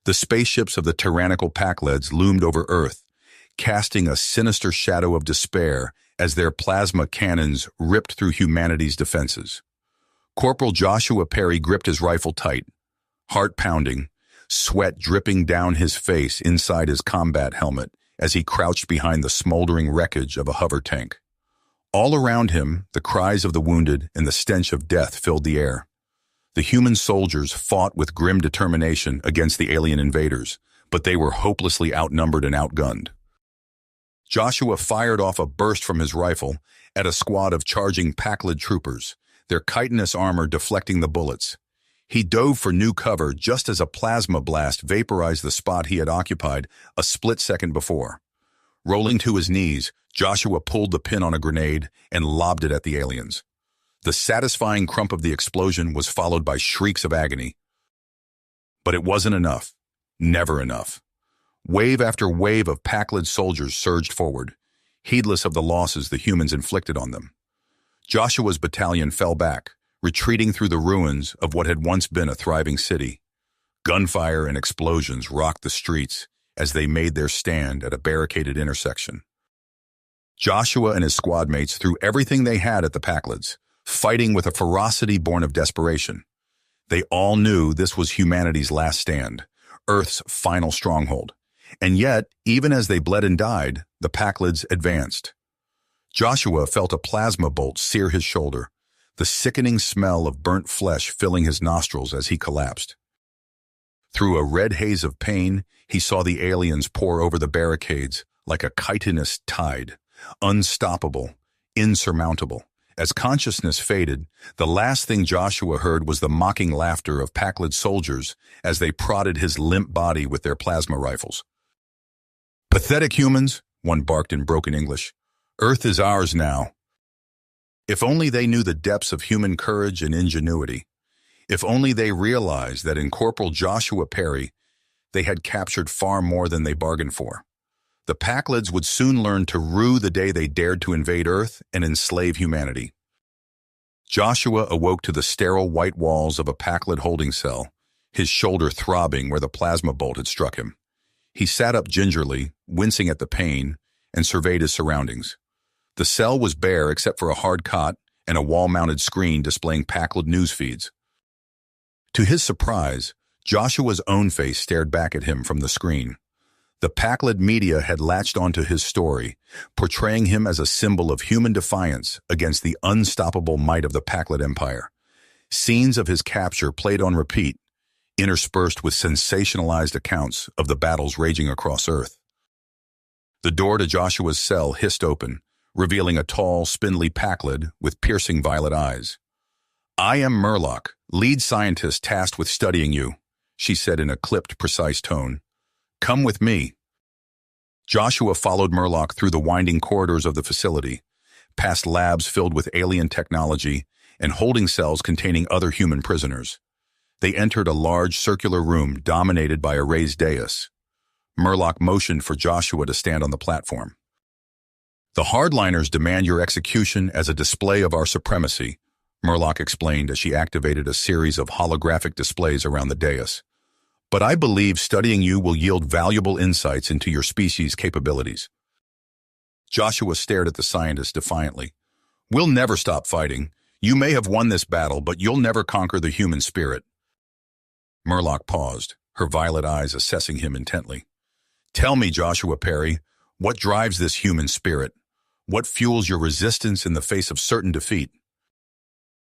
The spaceships of the tyrannical Pakleds loomed over Earth, casting a sinister shadow of despair as their plasma cannons ripped through humanity's defenses. Corporal Joshua Perry gripped his rifle tight, heart pounding, sweat dripping down his face inside his combat helmet as he crouched behind the smoldering wreckage of a hover tank. All around him, the cries of the wounded and the stench of death filled the air. The human soldiers fought with grim determination against the alien invaders, but they were hopelessly outnumbered and outgunned. Joshua fired off a burst from his rifle at a squad of charging Pakled troopers, their chitinous armor deflecting the bullets. He dove for new cover just as a plasma blast vaporized the spot he had occupied a split second before. Rolling to his knees, Joshua pulled the pin on a grenade and lobbed it at the aliens. The satisfying crump of the explosion was followed by shrieks of agony. But it wasn't enough. Never enough. Wave after wave of Pakled soldiers surged forward, heedless of the losses the humans inflicted on them. Joshua's battalion fell back, retreating through the ruins of what had once been a thriving city. Gunfire and explosions rocked the streets as they made their stand at a barricaded intersection. Joshua and his squad mates threw everything they had at the Pakleds, fighting with a ferocity born of desperation. They all knew this was humanity's last stand, Earth's final stronghold. And yet, even as they bled and died, the Pakleds advanced. Joshua felt a plasma bolt sear his shoulder, the sickening smell of burnt flesh filling his nostrils as he collapsed. Through a red haze of pain, he saw the aliens pour over the barricades like a chitinous tide, unstoppable, insurmountable. As consciousness faded, the last thing Joshua heard was the mocking laughter of Pakled soldiers as they prodded his limp body with their plasma rifles. "Pathetic humans," one barked in broken English. "Earth is ours now." If only they knew the depths of human courage and ingenuity. If only they realized that in Corporal Joshua Perry, they had captured far more than they bargained for. The Pakleds would soon learn to rue the day they dared to invade Earth and enslave humanity. Joshua awoke to the sterile white walls of a Pakled holding cell, his shoulder throbbing where the plasma bolt had struck him. He sat up gingerly, wincing at the pain, and surveyed his surroundings. The cell was bare except for a hard cot and a wall-mounted screen displaying Pakled news feeds. To his surprise, Joshua's own face stared back at him from the screen. The Pakled media had latched onto his story, portraying him as a symbol of human defiance against the unstoppable might of the Pakled Empire. Scenes of his capture played on repeat, interspersed with sensationalized accounts of the battles raging across Earth. The door to Joshua's cell hissed open, revealing a tall, spindly Pakled with piercing violet eyes. "I am Murloc, lead scientist tasked with studying you," she said in a clipped, precise tone. "Come with me." Joshua followed Murloc through the winding corridors of the facility, past labs filled with alien technology and holding cells containing other human prisoners. They entered a large circular room dominated by a raised dais. Murloc motioned for Joshua to stand on the platform. "The hardliners demand your execution as a display of our supremacy," Murloc explained as she activated a series of holographic displays around the dais. "But I believe studying you will yield valuable insights into your species' capabilities." Joshua stared at the scientist defiantly. "We'll never stop fighting. You may have won this battle, but you'll never conquer the human spirit." Murloc paused, her violet eyes assessing him intently. "Tell me, Joshua Perry, what drives this human spirit? What fuels your resistance in the face of certain defeat?"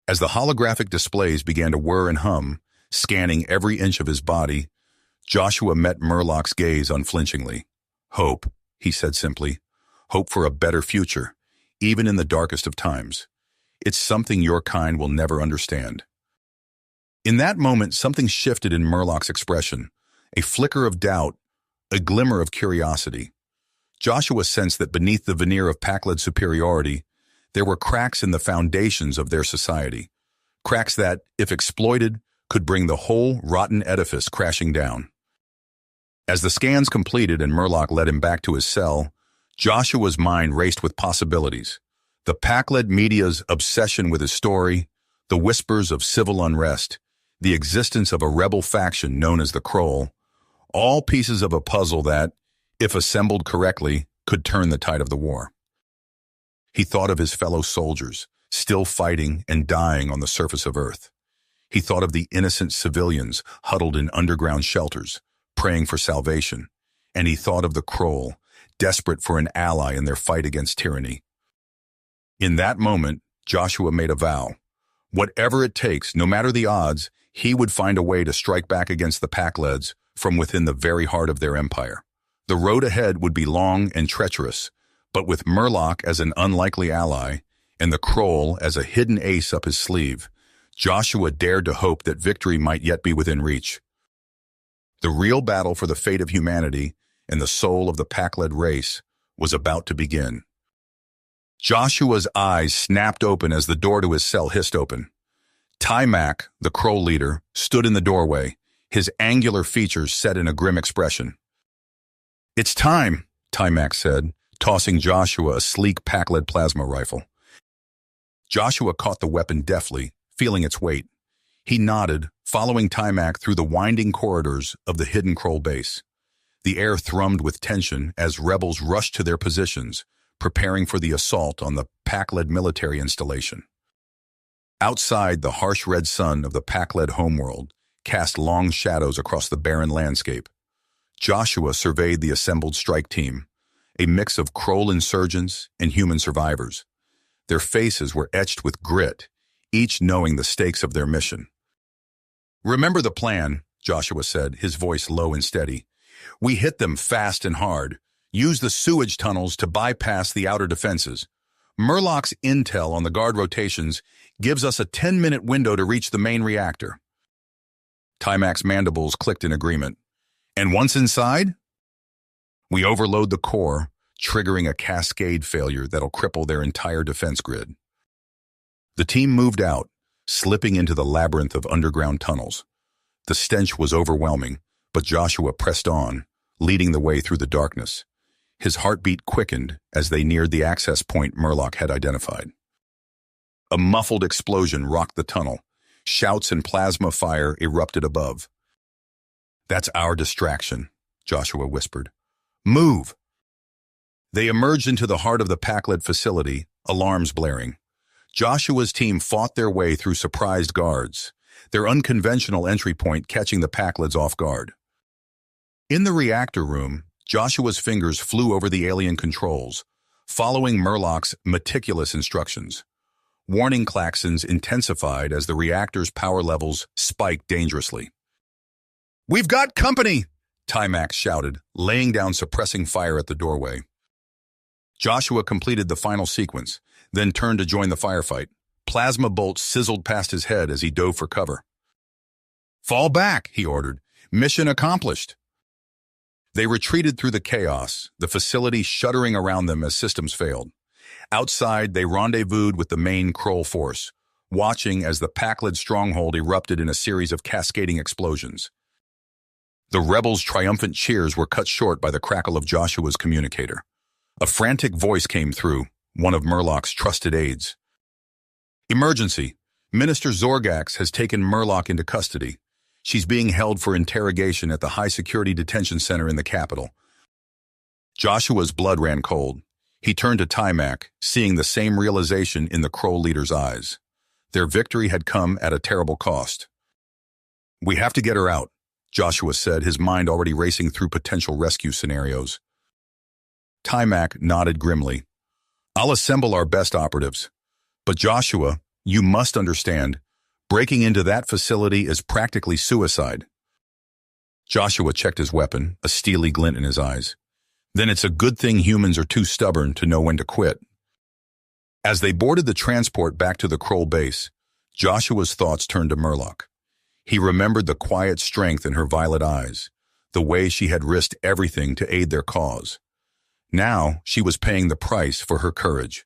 As the holographic displays began to whir and hum, scanning every inch of his body, Joshua met Murloc's gaze unflinchingly. "Hope," he said simply. "Hope for a better future, even in the darkest of times. It's something your kind will never understand." In that moment, something shifted in Murloc's expression, a flicker of doubt, a glimmer of curiosity. Joshua sensed that beneath the veneer of Pakled superiority, there were cracks in the foundations of their society, cracks that, if exploited, could bring the whole rotten edifice crashing down. As the scans completed and Murloc led him back to his cell, Joshua's mind raced with possibilities. The Pakled media's obsession with his story, the whispers of civil unrest, the existence of a rebel faction known as the Kroll, All pieces of a puzzle that, if assembled correctly, could turn the tide of the war. He thought of his fellow soldiers, still fighting and dying on the surface of Earth. He thought of the innocent civilians huddled in underground shelters, praying for salvation. And he thought of the Kroll, desperate for an ally in their fight against tyranny. In that moment, Joshua made a vow. Whatever it takes, no matter the odds, he would find a way to strike back against the Pakleds from within the very heart of their empire. The road ahead would be long and treacherous, but with Murloc as an unlikely ally and the Kroll as a hidden ace up his sleeve, Joshua dared to hope that victory might yet be within reach. The real battle for the fate of humanity and the soul of the Pakled race was about to begin. Joshua's eyes snapped open as the door to his cell hissed open. Timac, the Kroll leader, stood in the doorway, his angular features set in a grim expression. "It's time," Timac said, tossing Joshua a sleek Pakled plasma rifle. Joshua caught the weapon deftly, feeling its weight. He nodded, following Timac through the winding corridors of the hidden Kroll base. The air thrummed with tension as rebels rushed to their positions, preparing for the assault on the Pakled military installation. Outside, the harsh red sun of the Pakled homeworld cast long shadows across the barren landscape. Joshua surveyed the assembled strike team, a mix of Kroll insurgents and human survivors. Their faces were etched with grit, each knowing the stakes of their mission. "Remember the plan," Joshua said, his voice low and steady. "We hit them fast and hard. Use the sewage tunnels to bypass the outer defenses. Murloc's intel on the guard rotations gives us a 10-minute window to reach the main reactor." Timac's mandibles clicked in agreement. "And once inside? We overload the core, triggering a cascade failure that'll cripple their entire defense grid." The team moved out, slipping into the labyrinth of underground tunnels. The stench was overwhelming, but Joshua pressed on, leading the way through the darkness. His heartbeat quickened as they neared the access point Murloc had identified. A muffled explosion rocked the tunnel. Shouts and plasma fire erupted above. "That's our distraction," Joshua whispered. "Move!" They emerged into the heart of the Pakled facility, alarms blaring. Joshua's team fought their way through surprised guards, their unconventional entry point catching the Pakleds off guard. In the reactor room, Joshua's fingers flew over the alien controls, following Murloc's meticulous instructions. Warning klaxons intensified as the reactor's power levels spiked dangerously. "We've got company!" Timac shouted, laying down suppressing fire at the doorway. Joshua completed the final sequence, then turned to join the firefight. Plasma bolts sizzled past his head as he dove for cover. "Fall back," he ordered. "Mission accomplished." They retreated through the chaos, the facility shuddering around them as systems failed. Outside, they rendezvoused with the main Kroll force, watching as the Pakled stronghold erupted in a series of cascading explosions. The rebels' triumphant cheers were cut short by the crackle of Joshua's communicator. A frantic voice came through, one of Murloc's trusted aides. "Emergency. Minister Zorgax has taken Murloc into custody. She's being held for interrogation at the high-security detention center in the capital." Joshua's blood ran cold. He turned to Timac, seeing the same realization in the Kroll leader's eyes. Their victory had come at a terrible cost. "We have to get her out," Joshua said, his mind already racing through potential rescue scenarios. Timac nodded grimly. "I'll assemble our best operatives. But Joshua, you must understand, breaking into that facility is practically suicide." Joshua checked his weapon, a steely glint in his eyes. "Then it's a good thing humans are too stubborn to know when to quit." As they boarded the transport back to the Kroll base, Joshua's thoughts turned to Murloc. He remembered the quiet strength in her violet eyes, the way she had risked everything to aid their cause. Now she was paying the price for her courage.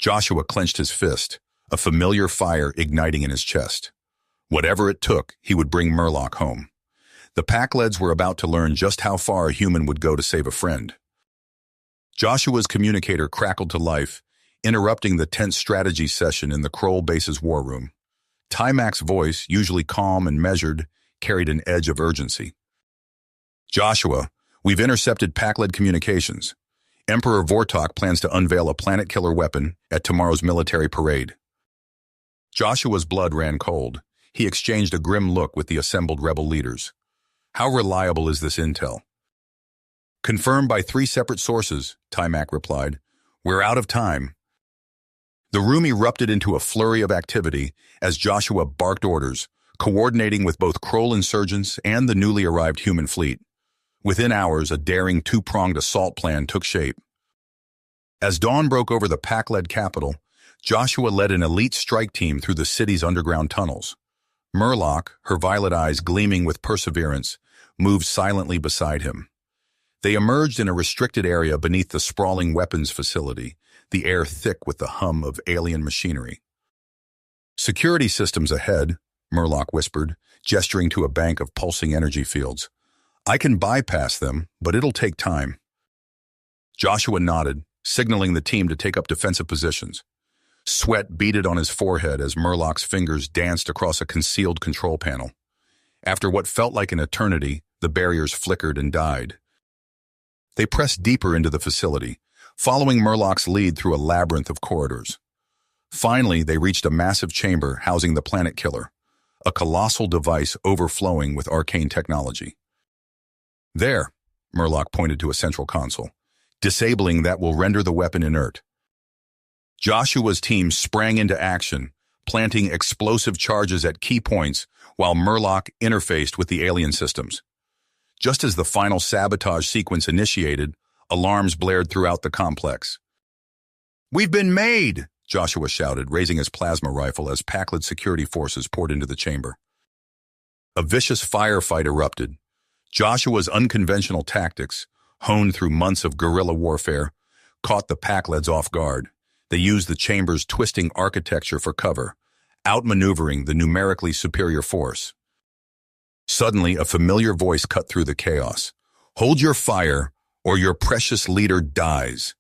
Joshua clenched his fist, a familiar fire igniting in his chest. Whatever it took, he would bring Murloc home. The Pakleds were about to learn just how far a human would go to save a friend. Joshua's communicator crackled to life, interrupting the tense strategy session in the Kroll base's war room. Timac's voice, usually calm and measured, carried an edge of urgency. Joshua, we've intercepted pack-led communications. Emperor Vortok plans to unveil a planet-killer weapon at tomorrow's military parade. Joshua's blood ran cold. He exchanged a grim look with the assembled rebel leaders. How reliable is this intel? Confirmed by 3 separate sources, Timac replied. We're out of time. The room erupted into a flurry of activity as Joshua barked orders, coordinating with both Kroll insurgents and the newly arrived human fleet. Within hours, a daring 2-pronged assault plan took shape. As dawn broke over the pack-led capital, Joshua led an elite strike team through the city's underground tunnels. Murloc, her violet eyes gleaming with perseverance, moved silently beside him. They emerged in a restricted area beneath the sprawling weapons facility, the air thick with the hum of alien machinery. Security systems ahead, Murloc whispered, gesturing to a bank of pulsing energy fields. I can bypass them, but it'll take time. Joshua nodded, signaling the team to take up defensive positions. Sweat beaded on his forehead as Murloc's fingers danced across a concealed control panel. After what felt like an eternity, the barriers flickered and died. They pressed deeper into the facility, following Murloc's lead through a labyrinth of corridors. Finally, they reached a massive chamber housing the Planet Killer, a colossal device overflowing with arcane technology. There, Murloc pointed to a central console. Disabling that will render the weapon inert. Joshua's team sprang into action, planting explosive charges at key points while Murloc interfaced with the alien systems. Just as the final sabotage sequence initiated, alarms blared throughout the complex. We've been made! Joshua shouted, raising his plasma rifle as pack-led security forces poured into the chamber. A vicious firefight erupted. Joshua's unconventional tactics, honed through months of guerrilla warfare, caught the pack-leds off guard. They used the chamber's twisting architecture for cover, outmaneuvering the numerically superior force. Suddenly, a familiar voice cut through the chaos. Hold your fire, or your precious leader dies.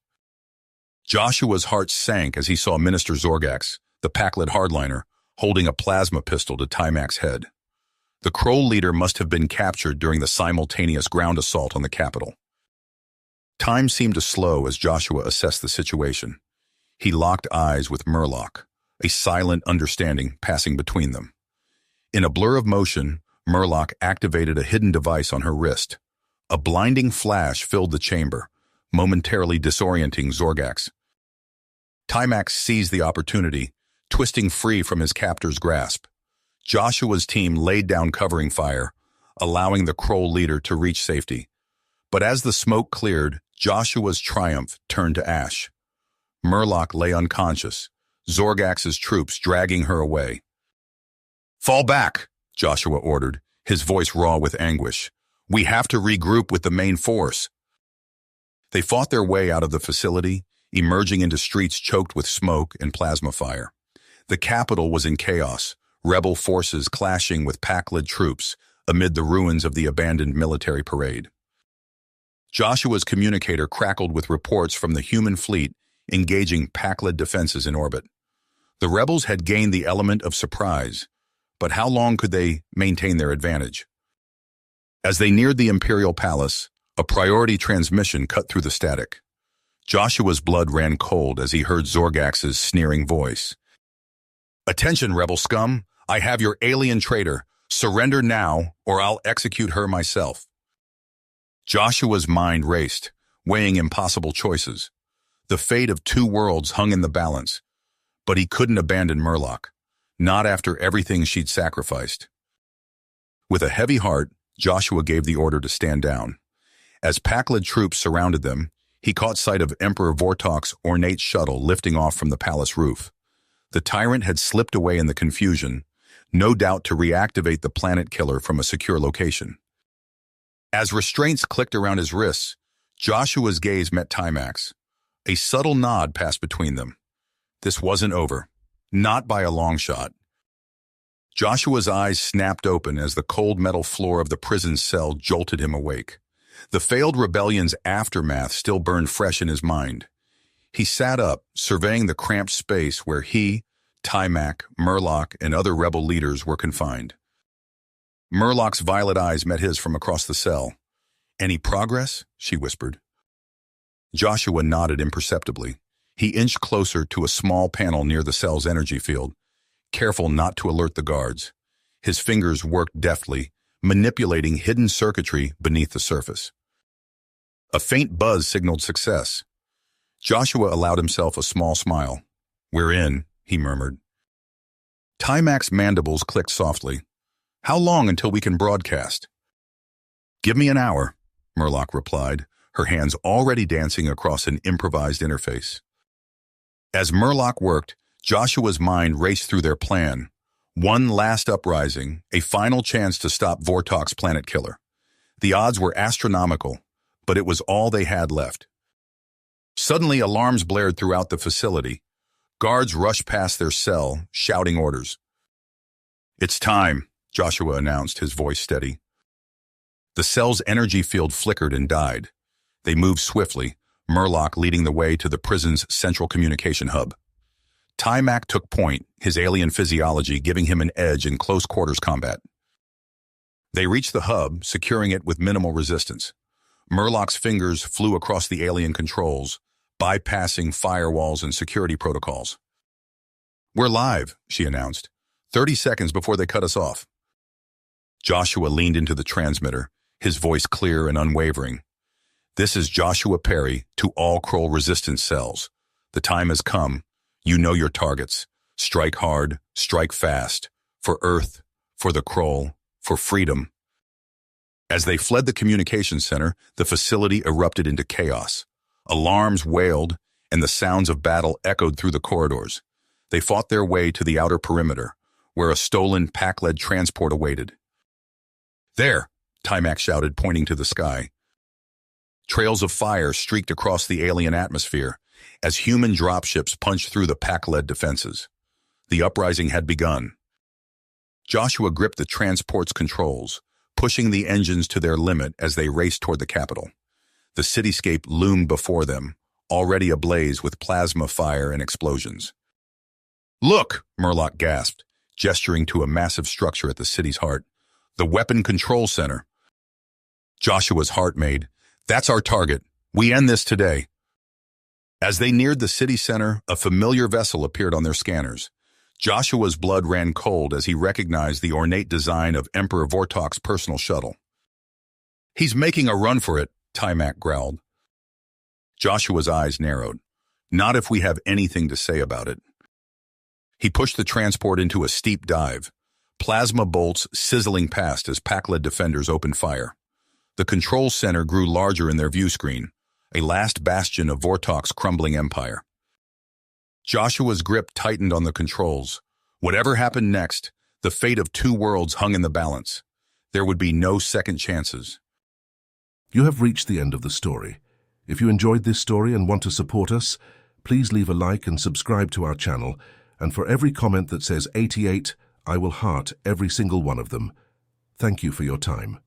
Joshua's heart sank as he saw Minister Zorgax, the pack-led hardliner, holding a plasma pistol to Timac's head. The Kroll leader must have been captured during the simultaneous ground assault on the capital. Time seemed to slow as Joshua assessed the situation. He locked eyes with Murloc, a silent understanding passing between them. In a blur of motion, Murloc activated a hidden device on her wrist. A blinding flash filled the chamber, momentarily disorienting Zorgax. Timac seized the opportunity, twisting free from his captor's grasp. Joshua's team laid down covering fire, allowing the Kroll leader to reach safety. But as the smoke cleared, Joshua's triumph turned to ash. Murloc lay unconscious, Zorgax's troops dragging her away. Fall back, Joshua ordered, his voice raw with anguish. We have to regroup with the main force. They fought their way out of the facility, emerging into streets choked with smoke and plasma fire. The capital was in chaos, rebel forces clashing with pack-led troops amid the ruins of the abandoned military parade. Joshua's communicator crackled with reports from the human fleet engaging pack-led defenses in orbit. The rebels had gained the element of surprise, but how long could they maintain their advantage? As they neared the Imperial Palace, a priority transmission cut through the static. Joshua's blood ran cold as he heard Zorgax's sneering voice. Attention, rebel scum! I have your alien traitor. Surrender now, or I'll execute her myself. Joshua's mind raced, weighing impossible choices. The fate of 2 worlds hung in the balance, but he couldn't abandon Murloc, not after everything she'd sacrificed. With a heavy heart, Joshua gave the order to stand down. As pack-led troops surrounded them, he caught sight of Emperor Vortok's ornate shuttle lifting off from the palace roof. The tyrant had slipped away in the confusion, no doubt to reactivate the planet killer from a secure location. As restraints clicked around his wrists, Joshua's gaze met Timac's. A subtle nod passed between them. This wasn't over. Not by a long shot. Joshua's eyes snapped open as the cold metal floor of the prison cell jolted him awake. The failed rebellion's aftermath still burned fresh in his mind. He sat up, surveying the cramped space where he, Timac, Murloc, and other rebel leaders were confined. Murloc's violet eyes met his from across the cell. Any progress? She whispered. Joshua nodded imperceptibly. He inched closer to a small panel near the cell's energy field, careful not to alert the guards. His fingers worked deftly, manipulating hidden circuitry beneath the surface. A faint buzz signaled success. Joshua allowed himself a small smile. "We're in," he murmured. Timac's mandibles clicked softly. "How long until we can broadcast?" "Give me an hour," Murloc replied, her hands already dancing across an improvised interface. As Murloc worked, Joshua's mind raced through their plan. One last uprising, a final chance to stop Vortok's planet killer. The odds were astronomical, but it was all they had left. Suddenly, alarms blared throughout the facility. Guards rushed past their cell, shouting orders. "It's time," Joshua announced, his voice steady. The cell's energy field flickered and died. They moved swiftly, Murloc leading the way to the prison's central communication hub. Timac took point, his alien physiology giving him an edge in close-quarters combat. They reached the hub, securing it with minimal resistance. Murloc's fingers flew across the alien controls, bypassing firewalls and security protocols. "We're live," she announced, 30 seconds before they cut us off. Joshua leaned into the transmitter, his voice clear and unwavering. "This is Joshua Perry to all Kroll resistance cells. The time has come. You know your targets. Strike hard, strike fast. For Earth, for the Kroll, for freedom." As they fled the communications center, the facility erupted into chaos. Alarms wailed, and the sounds of battle echoed through the corridors. They fought their way to the outer perimeter, where a stolen pack-led transport awaited. "There!" Timac shouted, pointing to the sky. Trails of fire streaked across the alien atmosphere as human dropships punched through the pack-led defenses. The uprising had begun. Joshua gripped the transport's controls, pushing the engines to their limit as they raced toward the capital. The cityscape loomed before them, already ablaze with plasma fire and explosions. "Look!" Murloc gasped, gesturing to a massive structure at the city's heart. "The Weapon Control Center." Joshua's heart made. "That's our target. We end this today." As they neared the city center, a familiar vessel appeared on their scanners. Joshua's blood ran cold as he recognized the ornate design of Emperor Vortok's personal shuttle. "He's making a run for it," Timac growled. Joshua's eyes narrowed. "Not if we have anything to say about it." He pushed the transport into a steep dive, plasma bolts sizzling past as pack-led defenders opened fire. The control center grew larger in their view screen, a last bastion of Vortok's crumbling empire. Joshua's grip tightened on the controls. Whatever happened next, the fate of two worlds hung in the balance. There would be no second chances. You have reached the end of the story. If you enjoyed this story and want to support us, please leave a like and subscribe to our channel, and for every comment that says 88, I will heart every single one of them. Thank you for your time.